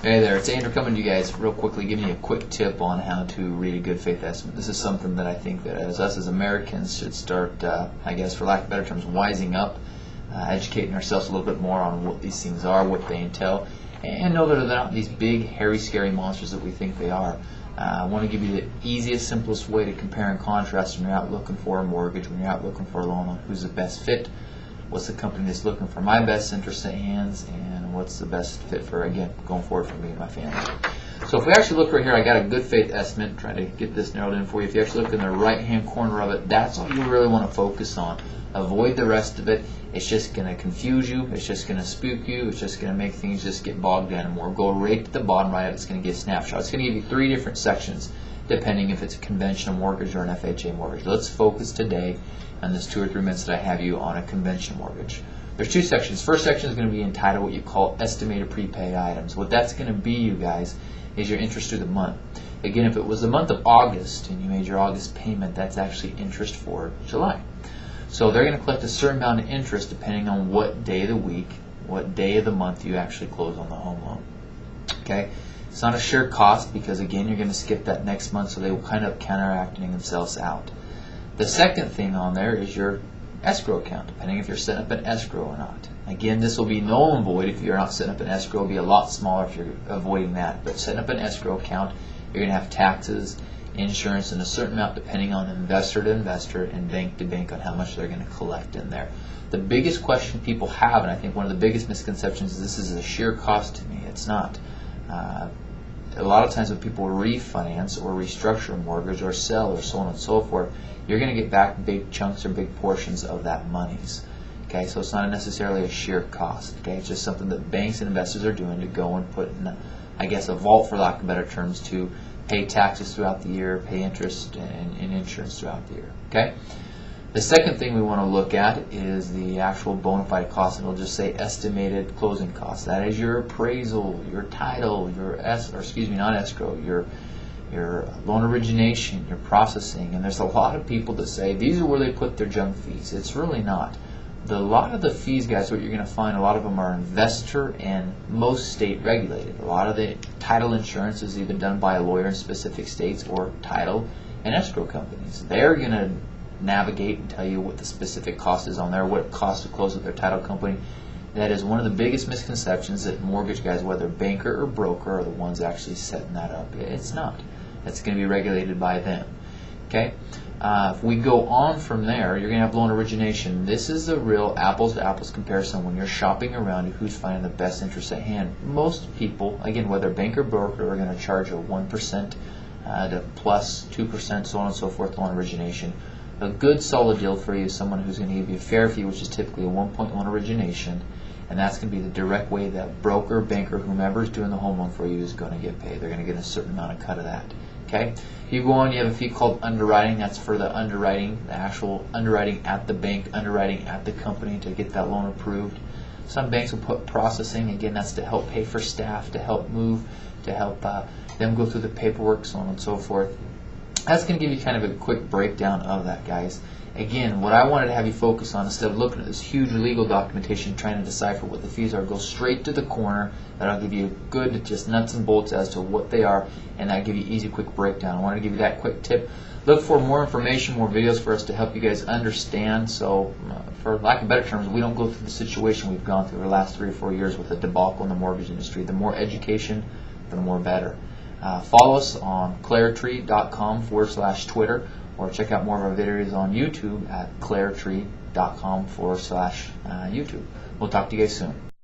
Hey there, it's Andrew coming to you guys real quickly, giving you a quick tip on how to read a good faith estimate. This is something that I think that us as Americans should start, I guess for lack of better terms, wising up, educating ourselves a little bit more on what these things are, what they entail, and know that they're not these big, hairy, scary monsters that we think they are. I want to give you the easiest, simplest way to compare and contrast when you're out looking for a mortgage, when you're out looking for a loan, on who's the best fit, what's the company that's looking for my best interest at hands, and what's the best fit for, again, going forward for me and my family. So if we actually look right here, I got a good faith estimate, trying to get this narrowed in for you. If you actually look in the right hand corner of it, that's all you really want to focus on. Avoid the rest of it. It's just going to confuse you, it's just going to spook you, it's just going to make things just get bogged down more. Go right to the bottom right, it's going to give a snapshot. It's going to give you 3 different sections depending if it's a conventional mortgage or an FHA mortgage. Let's focus today on this 2 or 3 minutes that I have you on a conventional mortgage. There's 2 sections. First section is going to be entitled what you call estimated prepaid items. What that's going to be, you guys, is your interest through the month. Again, if it was the month of August and you made your August payment, that's actually interest for July. So they're going to collect a certain amount of interest depending on what day of the week, what day of the month you actually close on the home loan. Okay? It's not a sure cost because, again, you're going to skip that next month, so they will kind of counteracting themselves out. The second thing on there is your escrow account, depending if you're setting up an escrow or not. Again, this will be null and void if you're not setting up an escrow. It will be a lot smaller if you're avoiding that. But setting up an escrow account, you're going to have taxes, insurance, and a certain amount depending on investor to investor and bank to bank on how much they're going to collect in there. The biggest question people have, and I think one of the biggest misconceptions, is this is a sheer cost to me. It's not. A lot of times when people refinance or restructure a mortgage or sell or so on and so forth, you're going to get back big chunks or big portions of that monies. Okay, so it's not necessarily a sheer cost. Okay, it's just something that banks and investors are doing to go and put in, I guess, a vault, for lack of better terms, to pay taxes throughout the year, pay interest and insurance throughout the year. Okay. The second thing we want to look at is the actual bona fide cost, and it'll just say estimated closing costs. That is your appraisal, your title, your not escrow, your loan origination, your processing. And there's a lot of people that say these are where they put their junk fees. It's really not. A lot of the fees, guys, what you're going to find, a lot of them are investor and most state regulated. A lot of the title insurance is either done by a lawyer in specific states or title and escrow companies. They're going to navigate and tell you what the specific cost is on there, what it costs to close with their title company. That is one of the biggest misconceptions, that mortgage guys, whether banker or broker, are the ones actually setting that up. It's not. It's going to be regulated by them. Okay. If we go on from there, you're going to have loan origination. This is the real apples to apples comparison when you're shopping around who's finding the best interest at hand. Most people, again, whether bank or broker, are going to charge a 1% to plus 2%, so on and so forth, loan origination. A good solid deal for you is someone who's going to give you a fair fee, which is typically a 1.1 origination, and that's going to be the direct way that broker, banker, whomever is doing the home loan for you is going to get paid. They're going to get a certain amount of cut of that. Okay. You go on, you have a fee called underwriting. That's for the underwriting, the actual underwriting at the bank, underwriting at the company to get that loan approved. Some banks will put processing. Again, that's to help pay for staff, to help move, to help them go through the paperwork, so on and so forth. That's going to give you kind of a quick breakdown of that, guys. Again, what I wanted to have you focus on, instead of looking at this huge legal documentation trying to decipher what the fees are, go straight to the corner. That'll give you a good, just nuts and bolts as to what they are, and that'll give you easy, quick breakdown. I want to give you that quick tip. Look for more information, more videos for us to help you guys understand. So, for lack of better terms, we don't go through the situation we've gone through the last 3 or 4 years with the debacle in the mortgage industry. The more education, the more better. Follow us on claretree.com/Twitter, or check out more of our videos on YouTube at claretree.com/YouTube. We'll talk to you guys soon.